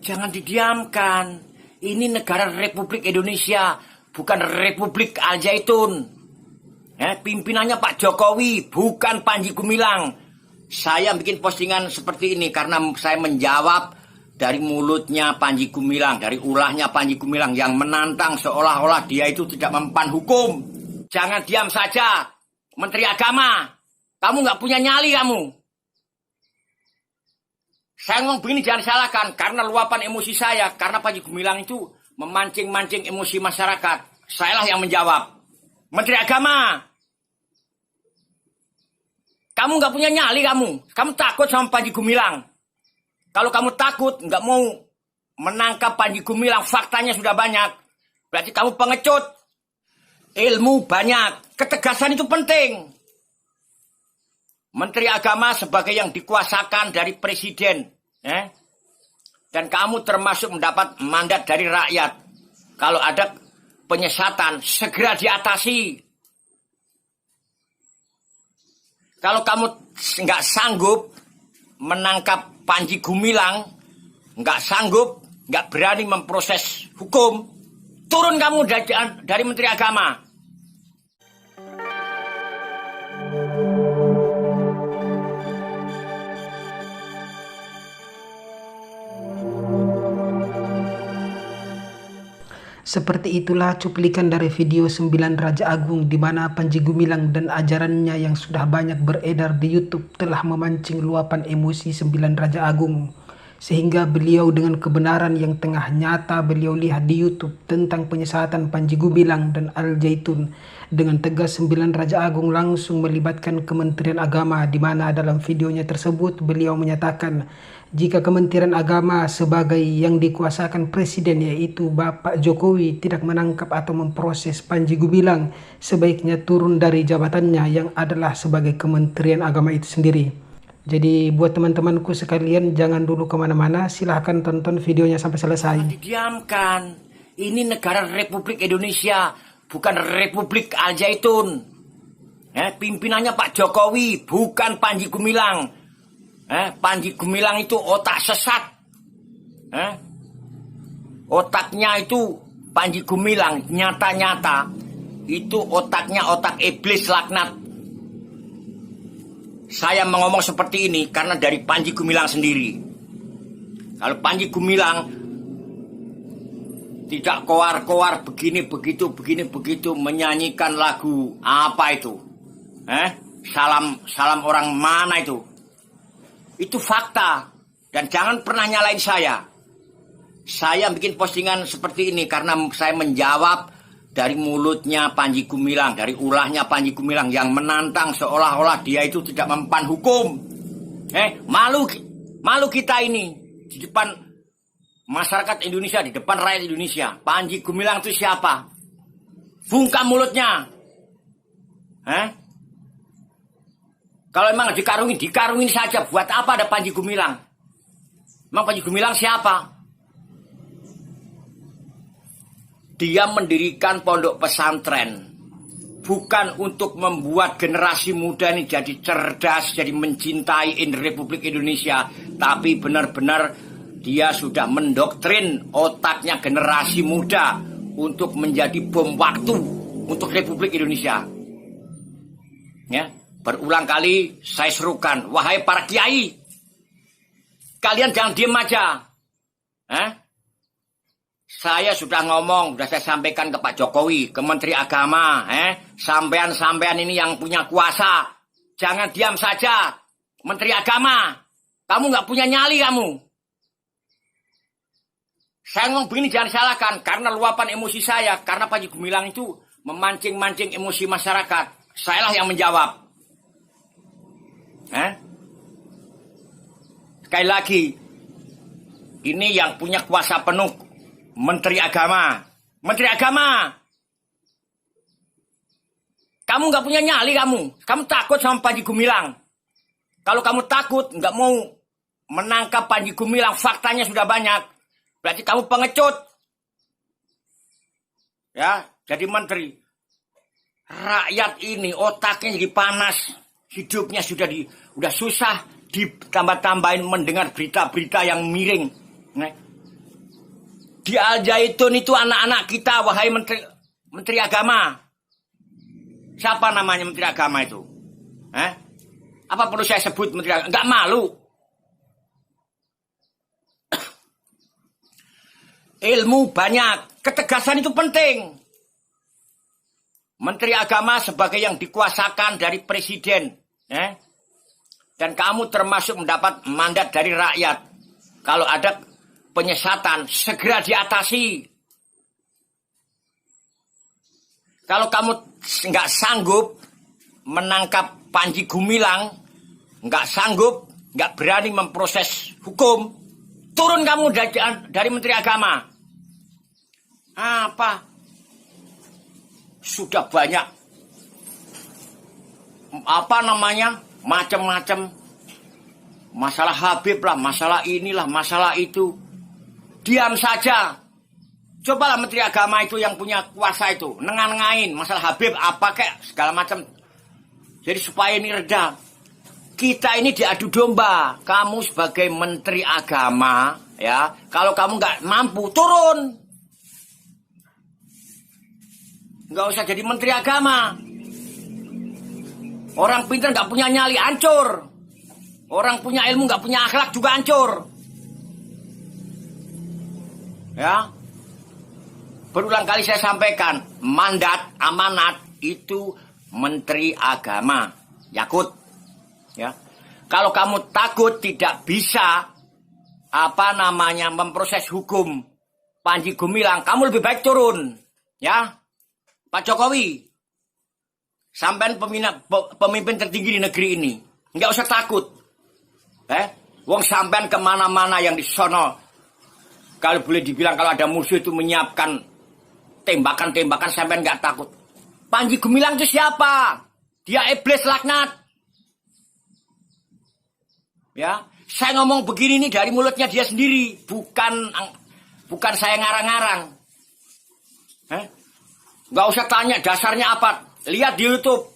Jangan didiamkan. Ini negara Republik Indonesia, bukan Republik Al Zaitun. Pimpinannya Pak Jokowi, bukan Panji Gumilang. Saya bikin postingan seperti ini karena saya menjawab dari mulutnya Panji Gumilang, dari ulahnya Panji Gumilang yang menantang seolah-olah dia itu tidak mempan hukum. Jangan diam saja, Menteri Agama. Kamu nggak punya nyali kamu. Saya ngomong begini jangan salahkan, karena luapan emosi saya, karena Panji Gumilang itu memancing-mancing emosi masyarakat. Sayalah yang menjawab. Menteri Agama, kamu nggak punya nyali kamu. Kamu takut sama Panji Gumilang. Kalau kamu takut, nggak mau menangkap Panji Gumilang, faktanya sudah banyak. Berarti kamu pengecut. Ilmu banyak. Ketegasan itu penting. Menteri Agama sebagai yang dikuasakan dari Presiden. Dan kamu termasuk mendapat mandat dari rakyat. Kalau ada penyesatan, segera diatasi. Kalau kamu nggak sanggup menangkap Panji Gumilang, nggak sanggup, nggak berani memproses hukum, turun kamu dari Menteri Agama. Seperti itulah cuplikan dari video 9 Raja Agung di mana Panji Gumilang dan ajarannya yang sudah banyak beredar di YouTube telah memancing luapan emosi 9 Raja Agung. Sehingga beliau dengan kebenaran yang tengah nyata beliau lihat di YouTube tentang penyesatan Panji Gumilang dan Al Zaitun, dengan tegas 9 Raja Agung langsung melibatkan Kementerian Agama, di mana dalam videonya tersebut beliau menyatakan jika Kementerian Agama sebagai yang dikuasakan Presiden yaitu Bapak Jokowi tidak menangkap atau memproses Panji Gumilang, sebaiknya turun dari jabatannya yang adalah sebagai Kementerian Agama itu sendiri. Jadi buat teman-temanku sekalian, jangan dulu kemana-mana, silahkan tonton videonya sampai selesai. Jangan didiamkan. Ini negara Republik Indonesia, bukan Republik Al Zaitun. Pimpinannya Pak Jokowi, bukan Panji Gumilang. Panji Gumilang itu otak sesat. Otaknya itu Panji Gumilang nyata-nyata itu otaknya otak iblis laknat. Saya ngomong seperti ini karena dari Panji Gumilang sendiri. Kalau Panji Gumilang tidak koar-koar begini begitu menyanyikan lagu apa itu? Salam orang mana itu? Itu fakta. Dan jangan pernah nyalain saya. Saya bikin postingan seperti ini karena saya menjawab dari mulutnya Panji Gumilang, dari ulahnya Panji Gumilang yang menantang seolah-olah dia itu tidak mempan hukum. Malu kita ini di depan masyarakat Indonesia, di depan rakyat Indonesia. Panji Gumilang itu siapa? Bungkam mulutnya. Kalau emang dikarungin saja. Buat apa ada Panji Gumilang? Emang Panji Gumilang siapa? Dia mendirikan pondok pesantren. Bukan untuk membuat generasi muda ini jadi cerdas, jadi mencintai Republik Indonesia. Tapi benar-benar dia sudah mendoktrin otaknya generasi muda untuk menjadi bom waktu untuk Republik Indonesia. Berulang kali saya serukan, wahai para kiai, kalian jangan diem aja. Saya sudah ngomong, sudah saya sampaikan ke Pak Jokowi, ke Menteri Agama, sampean-sampean ini yang punya kuasa, jangan diam saja. Menteri Agama, kamu nggak punya nyali kamu. Saya ngomong begini jangan salahkan, karena luapan emosi saya, karena Panji Gumilang itu memancing-mancing emosi masyarakat. Sayalah yang menjawab. Sekali lagi, ini yang punya kuasa penuh Menteri Agama. Menteri Agama, kamu nggak punya nyali kamu. Kamu takut sama Panji Gumilang. Kalau kamu takut, nggak mau menangkap Panji Gumilang, faktanya sudah banyak. Berarti kamu pengecut. Jadi menteri. Rakyat ini otaknya jadi panas. Hidupnya sudah susah, ditambah-tambahin mendengar berita-berita yang miring. Di Al Zaitun itu anak-anak kita, wahai menteri agama. Siapa namanya menteri agama itu? Apa perlu saya sebut menteri agama? Enggak malu. Ilmu banyak, ketegasan itu penting. Menteri agama sebagai yang dikuasakan dari presiden. Dan kamu termasuk mendapat mandat dari rakyat. Kalau ada penyesatan, segera diatasi. Kalau kamu nggak sanggup menangkap Panji Gumilang, nggak sanggup, nggak berani memproses hukum, turun kamu dari Menteri Agama. Apa? Sudah banyak macam-macam masalah Habib lah, masalah inilah, masalah itu. Diam saja. Cobalah Menteri Agama itu yang punya kuasa itu nengah-nengahin masalah Habib apa kayak segala macam. Jadi supaya ini reda. Kita ini diadu domba. Kamu sebagai Menteri Agama, ya, kalau kamu nggak mampu turun, nggak usah jadi Menteri Agama. Orang pintar nggak punya nyali, hancur. Orang punya ilmu nggak punya akhlak juga hancur. Ya, berulang kali saya sampaikan, mandat, amanat itu Menteri Agama, Yakut. Ya, kalau kamu takut tidak bisa memproses hukum Panji Gumilang, kamu lebih baik turun, ya, Pak Jokowi. Sampai pemimpin tertinggi di negeri ini, nggak usah takut. Wong sampean kemana-mana yang di sono, kalau boleh dibilang kalau ada musuh itu menyiapkan tembakan-tembakan, sampean nggak takut. Panji Gumilang itu siapa? Dia iblis laknat. Ya, saya ngomong begini nih dari mulutnya dia sendiri, bukan saya ngarang-ngarang. Nggak usah tanya dasarnya apa. Lihat di YouTube.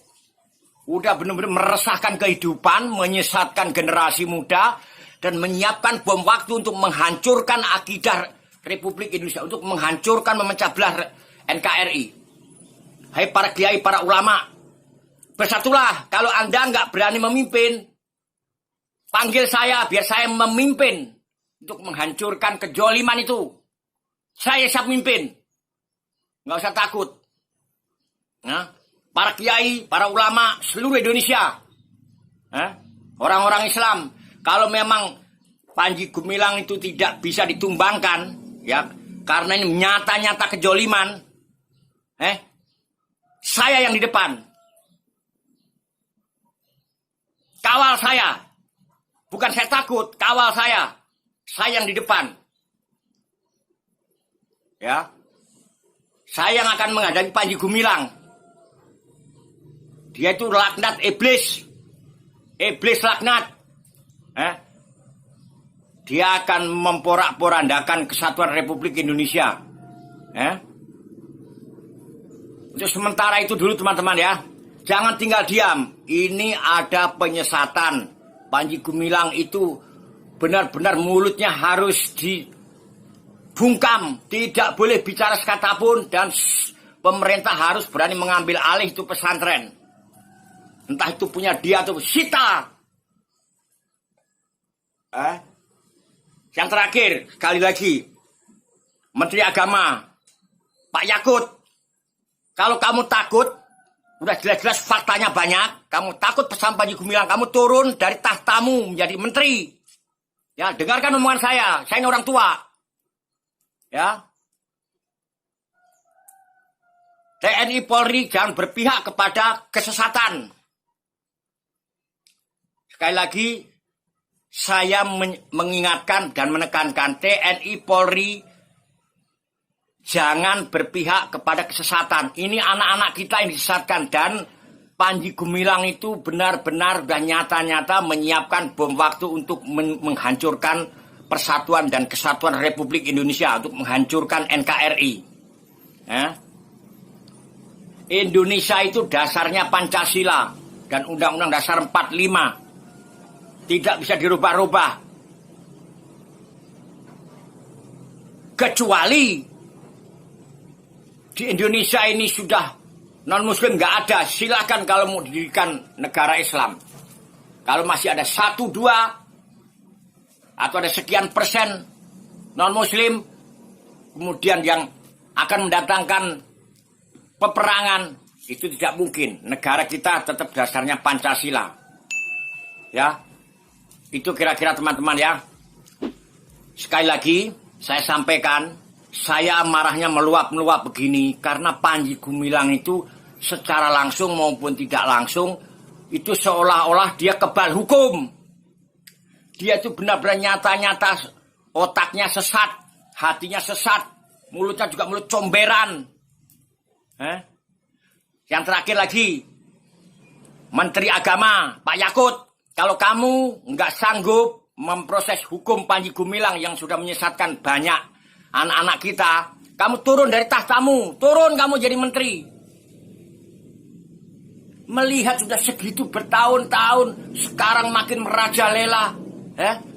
Udah benar-benar meresahkan kehidupan, menyesatkan generasi muda, dan menyiapkan bom waktu untuk menghancurkan akidah Republik Indonesia, untuk menghancurkan, memecah belah NKRI. Hai para kiai, para ulama, bersatulah. Kalau Anda nggak berani memimpin, panggil saya biar saya memimpin untuk menghancurkan kejoliman itu. Saya siap mimpin. Nggak usah takut. Nah, para kiai, para ulama seluruh Indonesia, orang-orang Islam, kalau memang Panji Gumilang itu tidak bisa ditumbangkan, ya, karena ini nyata-nyata kejoliman, saya yang di depan, kawal saya, bukan saya takut, kawal saya yang di depan, ya, saya yang akan menghadapi Panji Gumilang. Dia itu laknat iblis laknat. Dia akan memporak-porandakan kesatuan Republik Indonesia. Untuk sementara itu dulu teman-teman ya. Jangan tinggal diam. Ini ada penyesatan. Panji Gumilang itu benar-benar mulutnya harus dibungkam. Tidak boleh bicara sekata pun. Dan pemerintah harus berani mengambil alih itu pesantren. Entah itu punya dia atau sita. Yang terakhir, sekali lagi, Menteri Agama, Pak Yakut, kalau kamu takut, udah jelas-jelas faktanya banyak, kamu takut pesan Panji Gumilang, kamu turun dari tahtamu menjadi menteri. Ya, dengarkan omongan saya ini orang tua. Ya. TNI Polri jangan berpihak kepada kesesatan. Sekali lagi, saya mengingatkan dan menekankan TNI Polri jangan berpihak kepada kesesatan. Ini anak-anak kita yang disesatkan, dan Panji Gumilang itu benar-benar dan nyata-nyata menyiapkan bom waktu untuk menghancurkan persatuan dan kesatuan Republik Indonesia, untuk menghancurkan NKRI. Indonesia itu dasarnya Pancasila dan Undang-Undang Dasar 45. Tidak bisa dirubah-rubah. Kecuali di Indonesia ini sudah non-muslim nggak ada, silakan kalau mau didirikan negara Islam. Kalau masih ada 1, 2 atau ada sekian persen non-muslim, kemudian yang akan mendatangkan peperangan, itu tidak mungkin. Negara kita tetap dasarnya Pancasila. Ya, itu kira-kira teman-teman ya. Sekali lagi saya sampaikan, saya marahnya meluap-meluap begini karena Panji Gumilang itu secara langsung maupun tidak langsung itu seolah-olah dia kebal hukum. Dia itu benar-benar nyata-nyata otaknya sesat, hatinya sesat, mulutnya juga mulut comberan. Yang terakhir lagi, Menteri Agama Pak Yakut, kalau kamu nggak sanggup memproses hukum Panji Gumilang yang sudah menyesatkan banyak anak-anak kita, kamu turun dari tahtamu, turun kamu jadi menteri. Melihat sudah segitu bertahun-tahun, sekarang makin merajalela,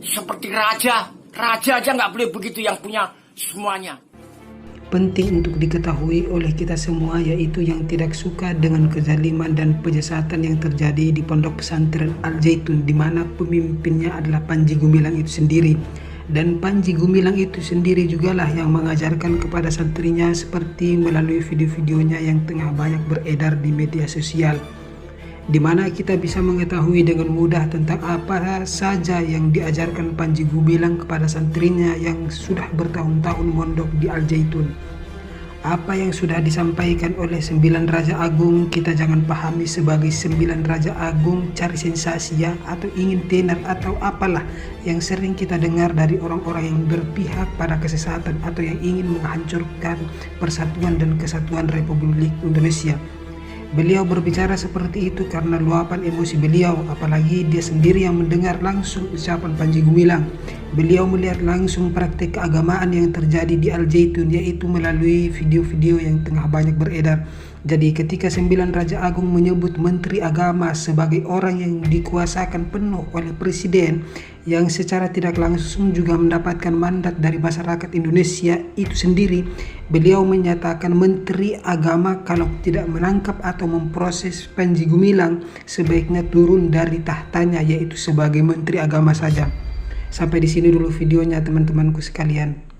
seperti raja aja nggak boleh begitu yang punya semuanya. Penting untuk diketahui oleh kita semua, yaitu yang tidak suka dengan kezaliman dan penyesatan yang terjadi di Pondok Pesantren Al Zaitun, di mana pemimpinnya adalah Panji Gumilang itu sendiri. Dan Panji Gumilang itu sendiri jugalah yang mengajarkan kepada santrinya seperti melalui video-videonya yang tengah banyak beredar di media sosial, di mana kita bisa mengetahui dengan mudah tentang apa saja yang diajarkan Panji Gumilang kepada santrinya yang sudah bertahun-tahun mondok di Al Zaitun. Apa yang sudah disampaikan oleh 9 Raja Agung, kita jangan pahami sebagai 9 Raja Agung cari sensasi ya, atau ingin tenar atau apalah yang sering kita dengar dari orang-orang yang berpihak pada kesesatan atau yang ingin menghancurkan persatuan dan kesatuan Republik Indonesia. Beliau berbicara seperti itu karena luapan emosi beliau, apalagi dia sendiri yang mendengar langsung ucapan Panji Gumilang. Beliau melihat langsung praktik keagamaan yang terjadi di Al Zaitun, yaitu melalui video-video yang tengah banyak beredar. Jadi ketika 9 Raja Agung menyebut Menteri Agama sebagai orang yang dikuasakan penuh oleh Presiden, yang secara tidak langsung juga mendapatkan mandat dari masyarakat Indonesia itu sendiri, beliau menyatakan Menteri Agama kalau tidak menangkap atau memproses Panji Gumilang sebaiknya turun dari tahtanya, yaitu sebagai Menteri Agama saja. Sampai di sini dulu videonya teman-temanku sekalian.